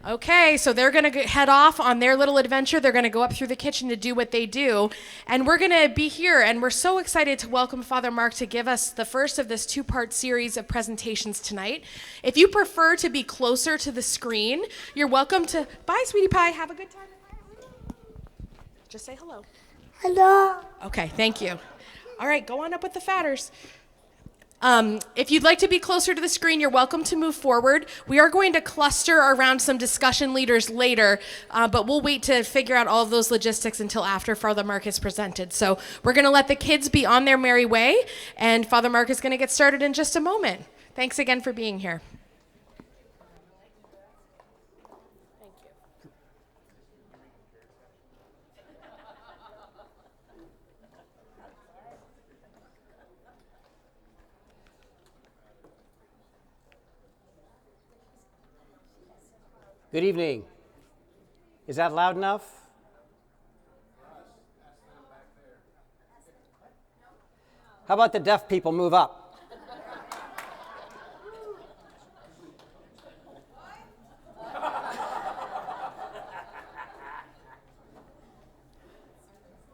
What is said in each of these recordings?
Okay, so they're going to head off on their little adventure. They're going to go up through the kitchen to do what they do. And we're going to be here, and we're so excited to welcome Father Mark to give us the first of this two-part series of presentations tonight. If you prefer to be closer to the screen, you're welcome to... Bye, sweetie pie. Have a good time. Just say hello. Hello. Okay, thank you. All right, go on up with the fatters. If you'd like to be closer to the screen, you're welcome to move forward. We are going to cluster around some discussion leaders later, but we'll wait to figure out all of those logistics until after Father Mark is presented. So we're going to let the kids be on their merry way, and Father Mark is going to get started in just a moment. Thanks again for being here. Good evening. Is that loud enough? How about the deaf people move up?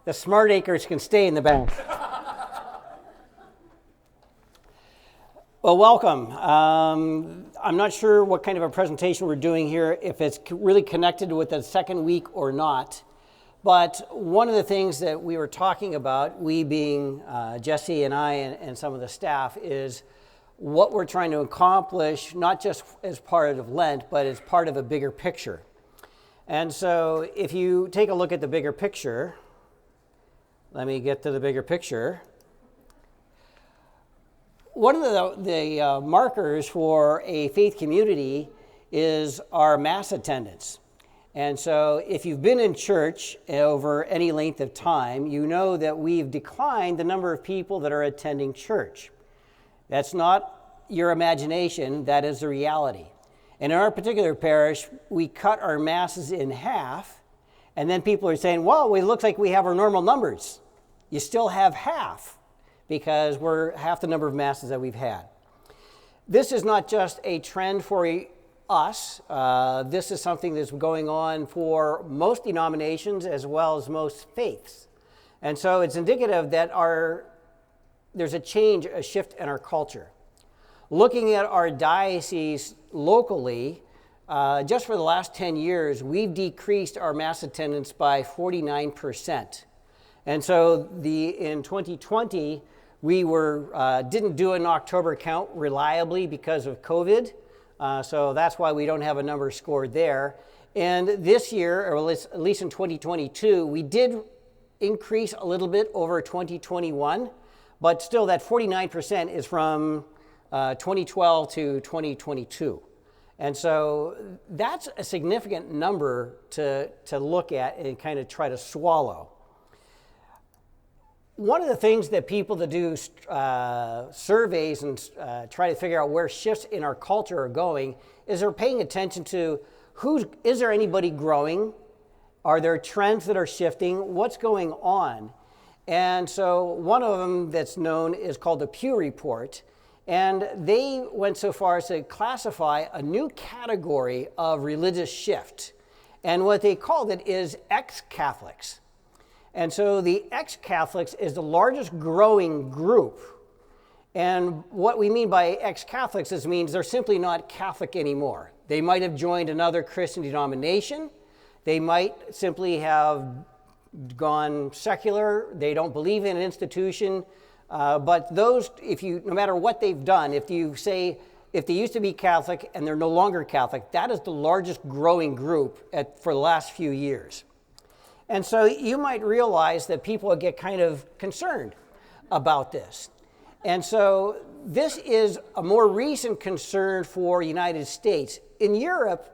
The smart acres can stay in the back. Well, welcome. I'm not sure what kind of a presentation we're doing here, if it's really connected with the second week or not. But one of the things that we were talking about, we being Jesse and I and some of the staff, is what we're trying to accomplish, not just as part of Lent, but as part of a bigger picture. And so if you take a look at the bigger picture, let me get to the bigger picture. One of the markers for a faith community is our Mass attendance. And so if you've been in church over any length of time, you know that we've declined the number of people that are attending church. That's not your imagination, that is the reality. And in our particular parish, we cut our Masses in half, and then people are saying, well, it looks like we have our normal numbers. You still have half, because we're half the number of Masses that we've had. This is not just a trend for us. This is something that's going on for most denominations as well as most faiths. And so it's indicative that there's a change, a shift in our culture. Looking at our diocese locally, just for the last 10 years, we've decreased our Mass attendance by 49%. And so in 2020, we didn't do an October count reliably because of COVID, so that's why we don't have a number scored there. And this year, or at least in 2022, we did increase a little bit over 2021, but still that 49% is from 2012 to 2022. And so that's a significant number to look at and kind of try to swallow. One of the things that people that do surveys and try to figure out where shifts in our culture are going is they're paying attention to is there anybody growing? Are there trends that are shifting? What's going on? And so one of them that's known is called the Pew Report. And they went so far as to classify a new category of religious shift. And what they called it is ex-Catholics. And so the ex-Catholics is the largest growing group. And what we mean by ex-Catholics means they're simply not Catholic anymore. They might have joined another Christian denomination. They might simply have gone secular. They don't believe in an institution. But those, no matter what they've done, if they used to be Catholic and they're no longer Catholic, that is the largest growing group for the last few years. And so you might realize that people get kind of concerned about this. And so this is a more recent concern for the United States. In Europe,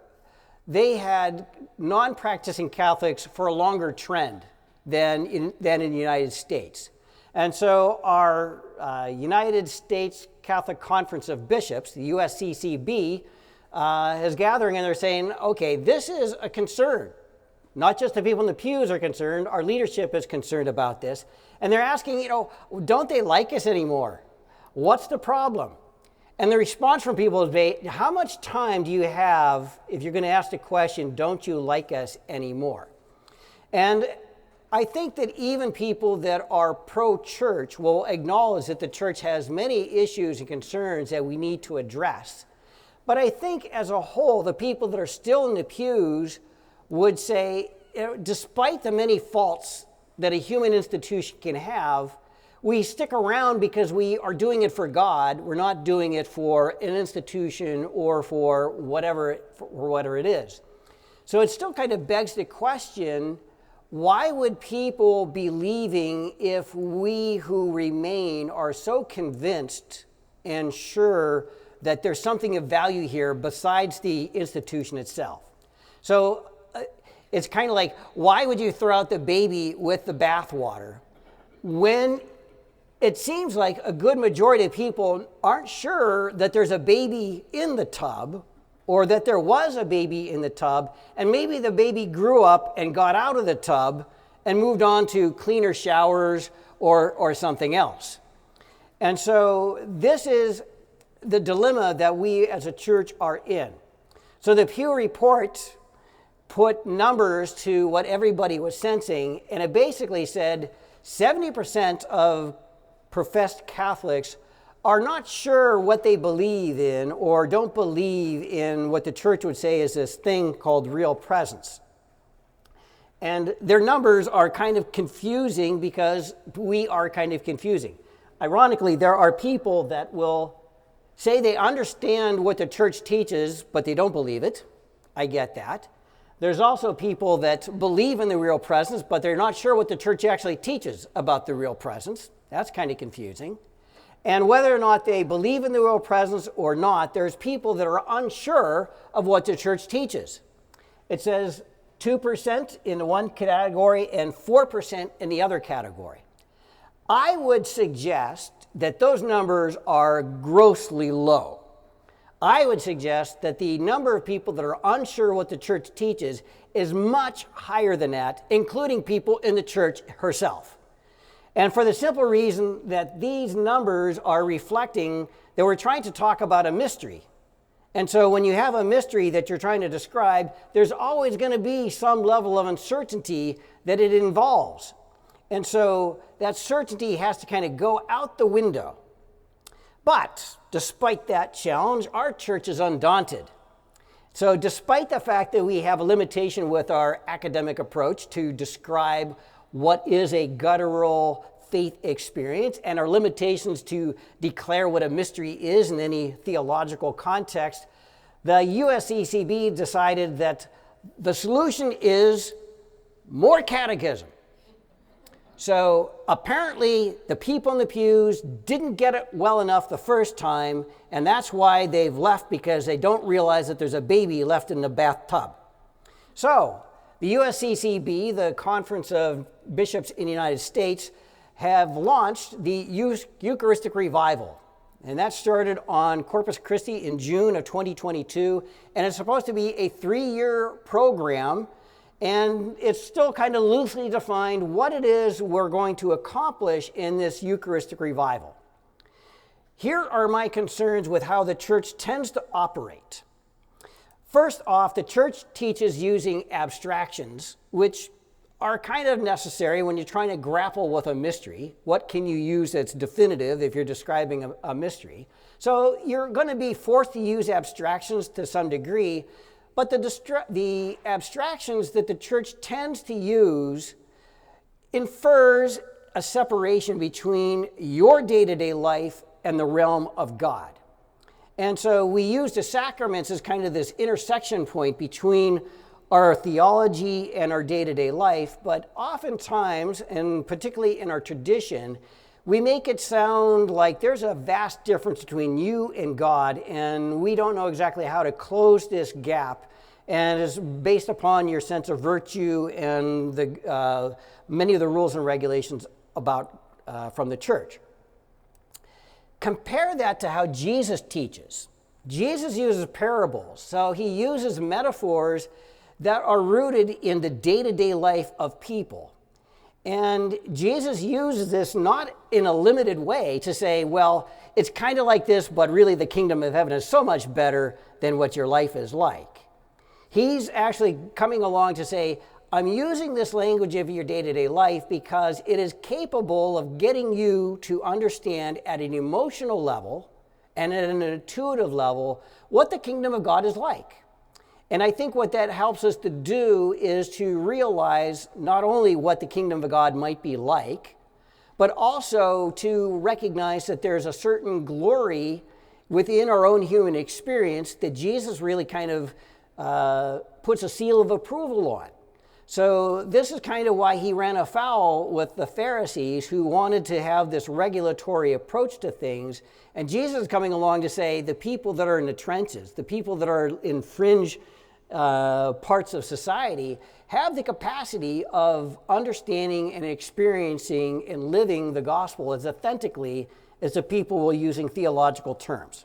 they had non-practicing Catholics for a longer trend than in the United States. And so our United States Catholic Conference of Bishops, the USCCB, is gathering and they're saying, okay, this is a concern. Not just the people in the pews are concerned, our leadership is concerned about this. And they're asking, don't they like us anymore? What's the problem? And the response from people is, how much time do you have if you're going to ask the question, don't you like us anymore? And I think that even people that are pro-church will acknowledge that the church has many issues and concerns that we need to address. But I think as a whole, the people that are still in the pews would say, despite the many faults that a human institution can have, we stick around because we are doing it for God. We're not doing it for an institution or for whatever it is. So it still kind of begs the question, why would people be leaving if we who remain are so convinced and sure that there's something of value here besides the institution itself? So it's kind of like, why would you throw out the baby with the bathwater when it seems like a good majority of people aren't sure that there's a baby in the tub, or that there was a baby in the tub, and maybe the baby grew up and got out of the tub and moved on to cleaner showers or something else. And so this is the dilemma that we as a church are in. So the Pew Report put numbers to what everybody was sensing, and it basically said 70% of professed Catholics are not sure what they believe in, or don't believe in what the church would say is this thing called real presence. And their numbers are kind of confusing because we are kind of confusing. Ironically, there are people that will say they understand what the church teaches, but they don't believe it. I get that. There's also people that believe in the real presence, but they're not sure what the church actually teaches about the real presence. That's kind of confusing. And whether or not they believe in the real presence or not, there's people that are unsure of what the church teaches. It says 2% in the one category and 4% in the other category. I would suggest that those numbers are grossly low. I would suggest that the number of people that are unsure what the church teaches is much higher than that, including people in the church herself. And for the simple reason that these numbers are reflecting that we're trying to talk about a mystery. And so when you have a mystery that you're trying to describe, there's always going to be some level of uncertainty that it involves. And so that certainty has to kind of go out the window. But despite that challenge, our church is undaunted. So despite the fact that we have a limitation with our academic approach to describe what is a guttural faith experience, and our limitations to declare what a mystery is in any theological context, the USCCB decided that the solution is more catechism. So apparently the people in the pews didn't get it well enough the first time, and that's why they've left, because they don't realize that there's a baby left in the bathtub. So the USCCB, the Conference of Bishops in the United States, have launched the Eucharistic Revival. And that started on Corpus Christi in June of 2022. And it's supposed to be a 3-year program. And it's still kind of loosely defined what it is we're going to accomplish in this Eucharistic Revival. Here are my concerns with how the church tends to operate. First off, the church teaches using abstractions, which are kind of necessary when you're trying to grapple with a mystery. What can you use that's definitive if you're describing a mystery? So you're going to be forced to use abstractions to some degree, but the abstractions that the church tends to use infers a separation between your day-to-day life and the realm of God. And so we use the sacraments as kind of this intersection point between our theology and our day-to-day life, but oftentimes, and particularly in our tradition, we make it sound like there's a vast difference between you and God, and we don't know exactly how to close this gap, and it's based upon your sense of virtue and the many of the rules and regulations from the church. Compare that to how Jesus teaches. Jesus uses parables, so he uses metaphors that are rooted in the day-to-day life of people. And Jesus uses this not in a limited way to say, well, it's kind of like this, but really the kingdom of heaven is so much better than what your life is like. He's actually coming along to say, I'm using this language of your day-to-day life because it is capable of getting you to understand at an emotional level and at an intuitive level what the kingdom of God is like. And I think what that helps us to do is to realize not only what the kingdom of God might be like, but also to recognize that there's a certain glory within our own human experience that Jesus really kind of puts a seal of approval on. So this is kind of why he ran afoul with the Pharisees who wanted to have this regulatory approach to things. And Jesus is coming along to say the people that are in the trenches, the people that are in fringe parts of society have the capacity of understanding and experiencing and living the gospel as authentically as the people were using theological terms.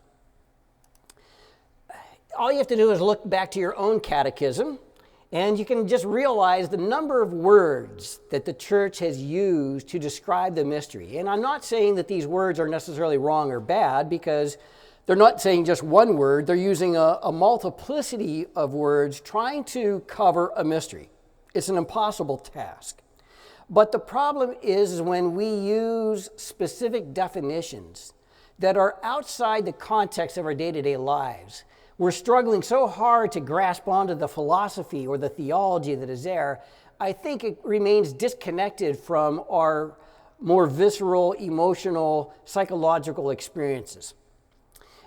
All you have to do is look back to your own catechism, and you can just realize the number of words that the church has used to describe the mystery. And I'm not saying that these words are necessarily wrong or bad, because they're not saying just one word. They're using a multiplicity of words trying to cover a mystery. It's an impossible task. But the problem is when we use specific definitions that are outside the context of our day-to-day lives. We're struggling so hard to grasp onto the philosophy or the theology that is there. I think it remains disconnected from our more visceral, emotional, psychological experiences.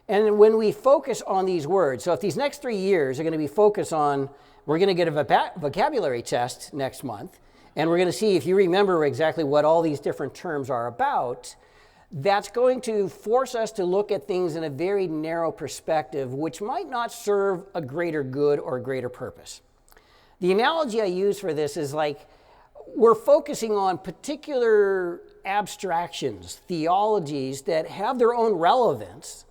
And when we focus on these words, so if these next 3 years are going to be focused on, we're going to get a vocabulary test next month, and we're going to see if you remember exactly what all these different terms are about, that's going to force us to look at things in a very narrow perspective, which might not serve a greater good or a greater purpose. The analogy I use for this is like we're focusing on particular abstractions, theologies that have their own relevance,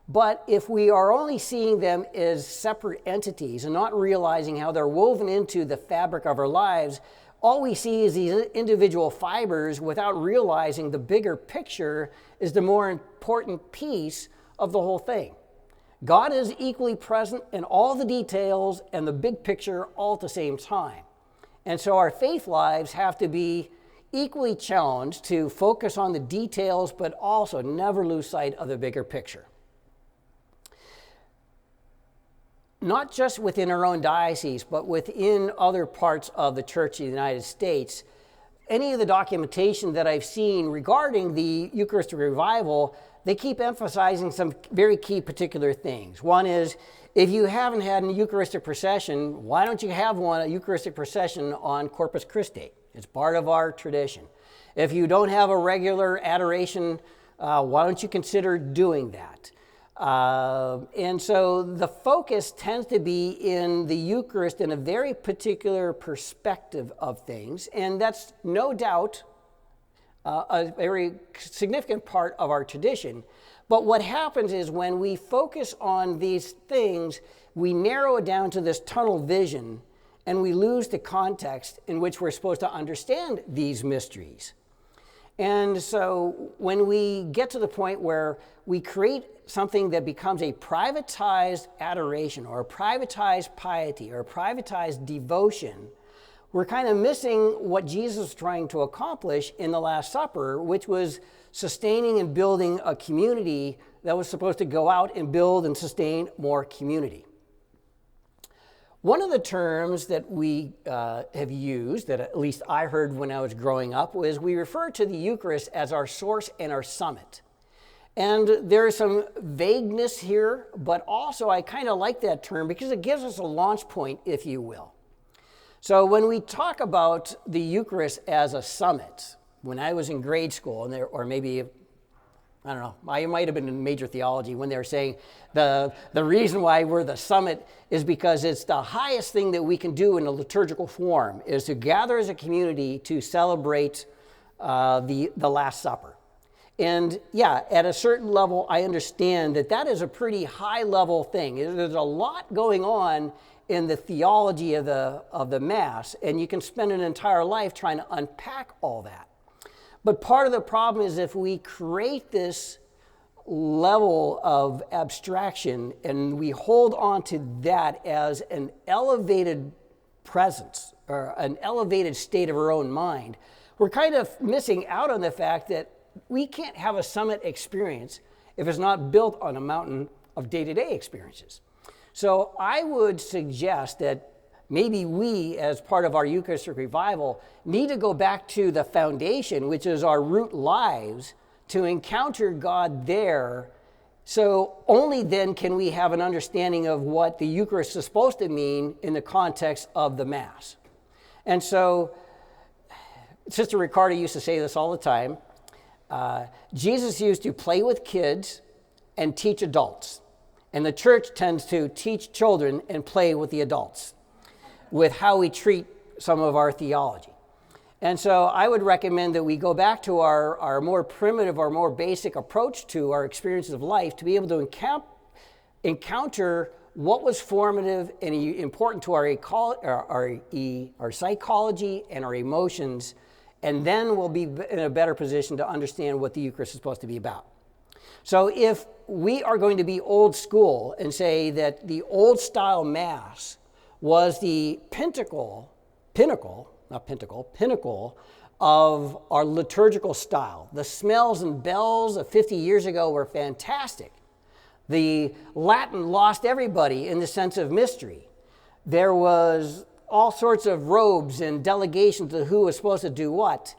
but if we are only seeing them as separate entities and not realizing how they're woven into the fabric of our lives, all we see is these individual fibers without realizing the bigger picture is the more important piece of the whole thing. God is equally present in all the details and the big picture all at the same time. And so our faith lives have to be equally challenged to focus on the details, but also never lose sight of the bigger picture. Not just within our own diocese, but within other parts of the Church of the United States, any of the documentation that I've seen regarding the Eucharistic revival, they keep emphasizing some very key particular things. One is, if you haven't had a Eucharistic procession, why don't you have a Eucharistic procession on Corpus Christi? It's part of our tradition. If you don't have a regular adoration, why don't you consider doing that? And so the focus tends to be in the Eucharist in a very particular perspective of things, and that's no doubt a very significant part of our tradition. But what happens is when we focus on these things, we narrow it down to this tunnel vision, and we lose the context in which we're supposed to understand these mysteries. And so when we get to the point where we create something that becomes a privatized adoration or a privatized piety or a privatized devotion, we're kind of missing what Jesus was trying to accomplish in the Last Supper, which was sustaining and building a community that was supposed to go out and build and sustain more community. One of the terms that we have used, that at least I heard when I was growing up, was we refer to the Eucharist as our source and our summit. And there's some vagueness here, but also I kind of like that term because it gives us a launch point, if you will. So when we talk about the Eucharist as a summit, when I was in grade school, or maybe, I don't know, I might have been in major theology when they were saying the reason why we're the summit is because it's the highest thing that we can do in a liturgical form, is to gather as a community to celebrate the Last Supper. And yeah, at a certain level, I understand that that is a pretty high level thing. There's a lot going on in the theology of the Mass, and you can spend an entire life trying to unpack all that. But part of the problem is if we create this level of abstraction and we hold on to that as an elevated presence or an elevated state of our own mind, we're kind of missing out on the fact that we can't have a summit experience if it's not built on a mountain of day-to-day experiences. So I would suggest that maybe we, as part of our Eucharistic revival, need to go back to the foundation, which is our root lives, to encounter God there. So only then can we have an understanding of what the Eucharist is supposed to mean in the context of the Mass. And so Sister Ricardo used to say this all the time. Jesus used to play with kids and teach adults. And the church tends to teach children and play with the adults with how we treat some of our theology. And so I would recommend that we go back to our more primitive, our more basic approach to our experiences of life to be able to encounter what was formative and important to our psychology and our emotions, and then we'll be in a better position to understand what the Eucharist is supposed to be about. So if we are going to be old school and say that the old style Mass was the pinnacle of our liturgical style. The smells and bells of 50 years ago were fantastic. The Latin lost everybody in the sense of mystery. There was all sorts of robes and delegations of who was supposed to do what.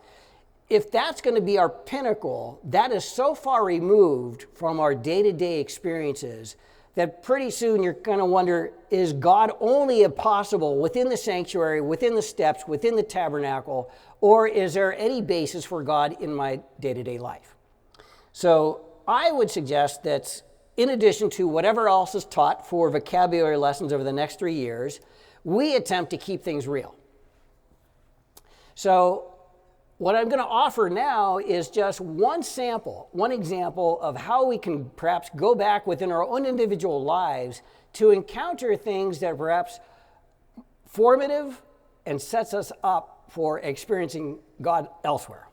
If that's going to be our pinnacle, that is so far removed from our day-to-day experiences that pretty soon you're going to wonder, is God only possible within the sanctuary, within the steps, within the tabernacle, or is there any basis for God in my day-to-day life? So I would suggest that in addition to whatever else is taught for vocabulary lessons over the next 3 years, we attempt to keep things real. So what I'm going to offer now is just one example of how we can perhaps go back within our own individual lives to encounter things that are perhaps formative and sets us up for experiencing God elsewhere.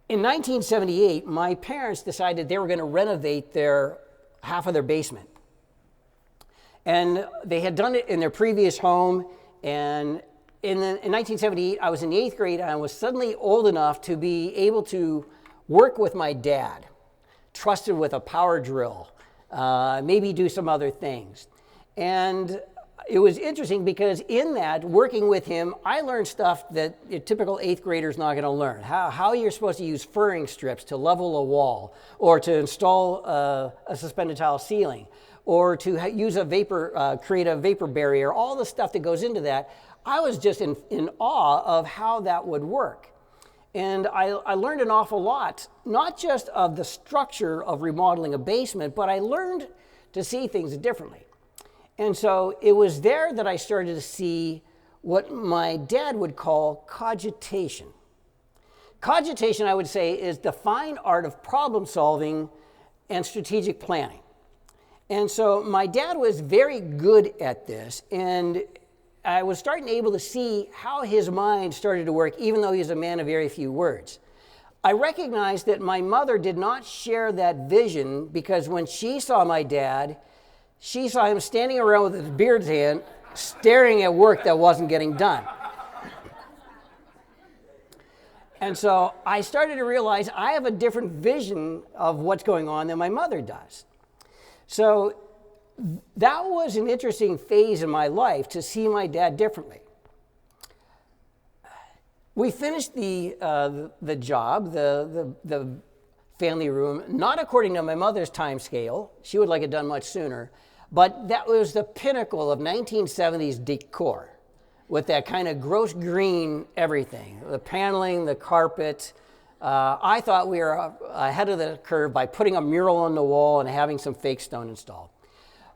In 1978, my parents decided they were going to renovate half of their basement. And they had done it in their previous home, and in 1978, I was in the 8th grade, and I was suddenly old enough to be able to work with my dad, trusted with a power drill, maybe do some other things. And it was interesting because in that, working with him, I learned stuff that a typical 8th grader is not going to learn. How you're supposed to use furring strips to level a wall, or to install a suspended tile ceiling, or to create a vapor barrier, all the stuff that goes into that. I was just in awe of how that would work. And I learned an awful lot, not just of the structure of remodeling a basement, but I learned to see things differently. And so it was there that I started to see what my dad would call cogitation. Cogitation, I would say, is the fine art of problem solving and strategic planning. And so my dad was very good at this, and I was able to see how his mind started to work, even though he was a man of very few words. I recognized that my mother did not share that vision because when she saw my dad, she saw him standing around with his beard in his hand, staring at work that wasn't getting done. And so I started to realize I have a different vision of what's going on than my mother does. So that was an interesting phase in my life to see my dad differently. We finished the job, the family room, not according to my mother's time scale. She would like it done much sooner. But that was the pinnacle of 1970s decor with that kind of gross green everything, the paneling, the carpet. I thought we were ahead of the curve by putting a mural on the wall and having some fake stone installed.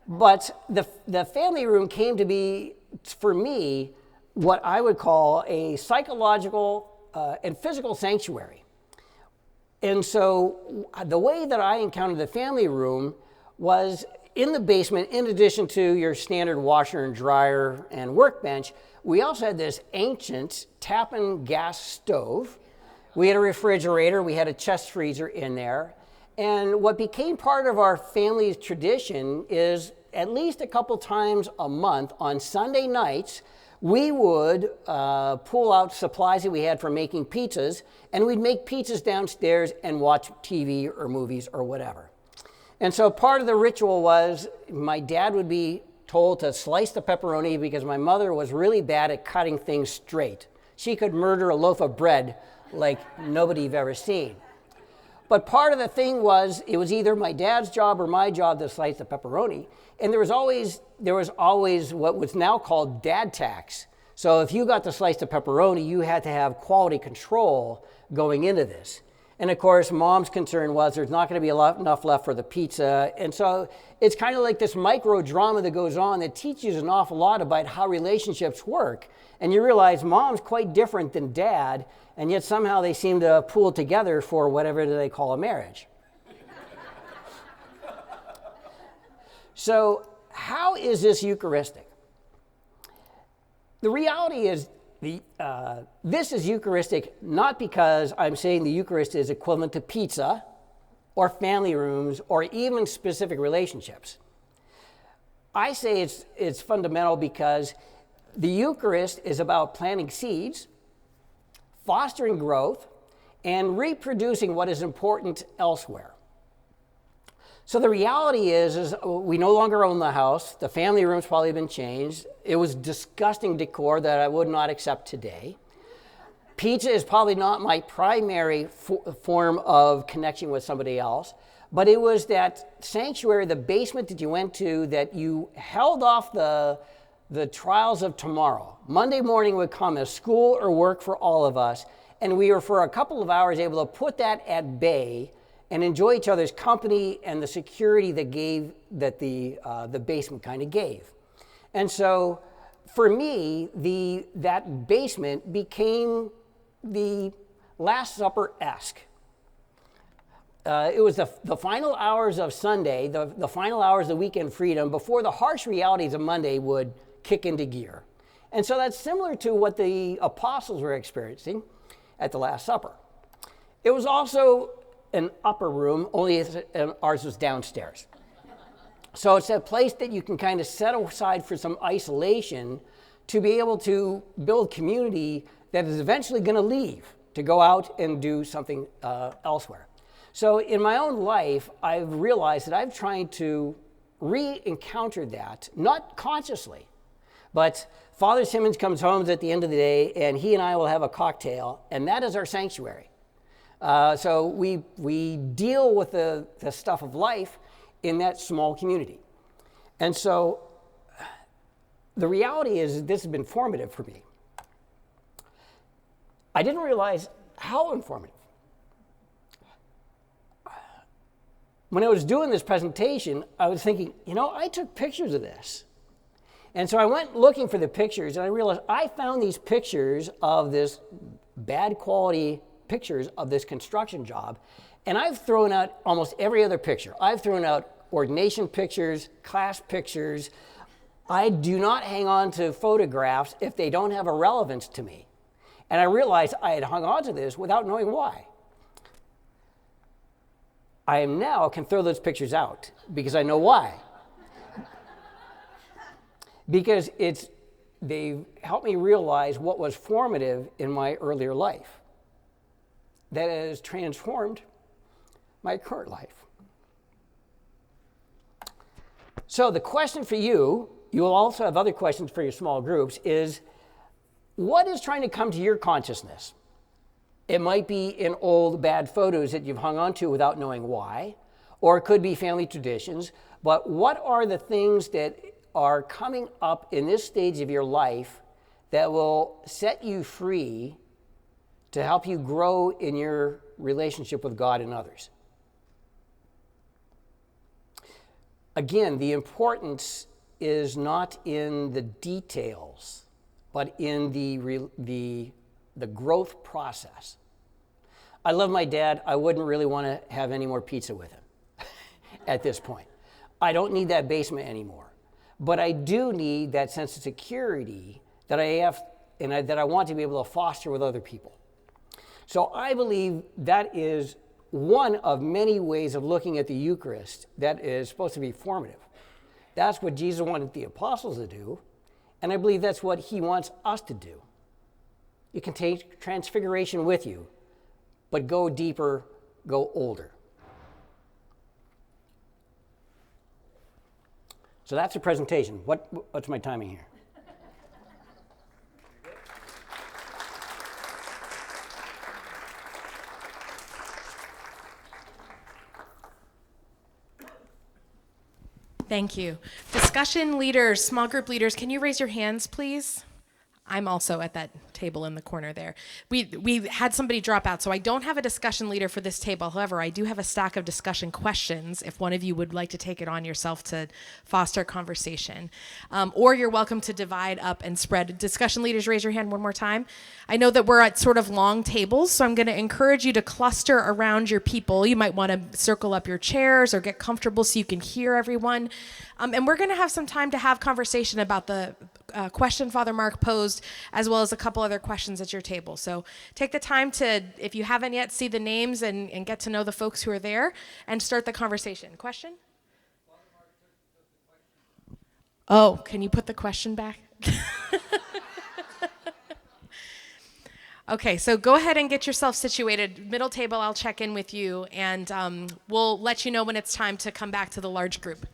But the family room came to be, for me, what I would call a psychological and physical sanctuary. And so the way that I encountered the family room was in the basement, in addition to your standard washer and dryer and workbench, we also had this ancient Tappan gas stove. We had a refrigerator, we had a chest freezer in there. And what became part of our family's tradition is at least a couple times a month on Sunday nights, we would pull out supplies that we had for making pizzas, and we'd make pizzas downstairs and watch TV or movies or whatever. And so part of the ritual was my dad would be told to slice the pepperoni because my mother was really bad at cutting things straight. She could murder a loaf of bread like nobody you've ever seen. But part of the thing was, it was either my dad's job or my job to slice the pepperoni. And there was always what was now called dad tax. So if you got to slice the pepperoni, you had to have quality control going into this. And of course, mom's concern was there's not going to be enough left for the pizza. And so it's kind of like this micro drama that goes on that teaches an awful lot about how relationships work. And you realize mom's quite different than dad, and yet somehow they seem to pool together for whatever they call a marriage. So how is this Eucharistic? The reality is this is Eucharistic not because I'm saying the Eucharist is equivalent to pizza or family rooms or even specific relationships. I say it's fundamental because the Eucharist is about planting seeds, fostering growth, and reproducing what is important elsewhere. So the reality is we no longer own the house. The family room's probably been changed. It was disgusting decor that I would not accept today. Pizza is probably not my primary form of connection with somebody else, but it was that sanctuary, the basement that you went to, that you held off the trials of tomorrow. Monday morning would come as school or work for all of us, and we were for a couple of hours able to put that at bay and enjoy each other's company and the security that the basement kind of gave. And so for me, that basement became the Last Supper-esque. It was the final hours of Sunday, the final hours of weekend freedom before the harsh realities of Monday would kick into gear. And so that's similar to what the apostles were experiencing at the Last Supper. It was also an upper room, only ours was downstairs. So it's a place that you can kind of set aside for some isolation to be able to build community that is eventually going to leave to go out and do something elsewhere. So in my own life, I've realized that I'm trying to re-encounter that, not consciously, but Father Simmons comes home at the end of the day, and he and I will have a cocktail, and that is our sanctuary. So we deal with the stuff of life in that small community. And so the reality is this has been formative for me. I didn't realize how informative. When I was doing this presentation, I was thinking, I took pictures of this. And so I went looking for the pictures, and I realized I found these pictures of this bad quality pictures of this construction job, and I've thrown out almost every other picture. I've thrown out ordination pictures, class pictures. I do not hang on to photographs if they don't have a relevance to me. And I realized I had hung on to this without knowing why. I now can throw those pictures out because I know why. Because they've helped me realize what was formative in my earlier life that has transformed my current life. So the question for you will also have other questions for your small groups, is what is trying to come to your consciousness? It might be in old bad photos that you've hung on to without knowing why, or it could be family traditions, but what are the things that are coming up in this stage of your life that will set you free to help you grow in your relationship with God and others? Again, the importance is not in the details, but in the growth process. I love my dad. I wouldn't really want to have any more pizza with him at this point. I don't need that basement anymore. But I do need that sense of security that I have and that I want to be able to foster with other people. So I believe that is one of many ways of looking at the Eucharist that is supposed to be formative. That's what Jesus wanted the apostles to do, and I believe that's what he wants us to do. You can take transfiguration with you, but go deeper, go older. So that's the presentation. What's my timing here? Thank you. Discussion leaders, small group leaders, can you raise your hands, please? I'm also at that table in the corner there. We had somebody drop out, so I don't have a discussion leader for this table. However, I do have a stack of discussion questions if one of you would like to take it on yourself to foster conversation. Or you're welcome to divide up and spread. Discussion leaders, raise your hand one more time. I know that we're at sort of long tables, so I'm going to encourage you to cluster around your people. You might want to circle up your chairs or get comfortable so you can hear everyone. And we're going to have some time to have conversation about the question Father Mark posed, as well as a couple other questions at your table. So take the time to, if you haven't yet, see the names and get to know the folks who are there and start the conversation. Question? Oh, can you put the question back? Okay, so go ahead and get yourself situated. Middle table, I'll check in with you, and we'll let you know when it's time to come back to the large group.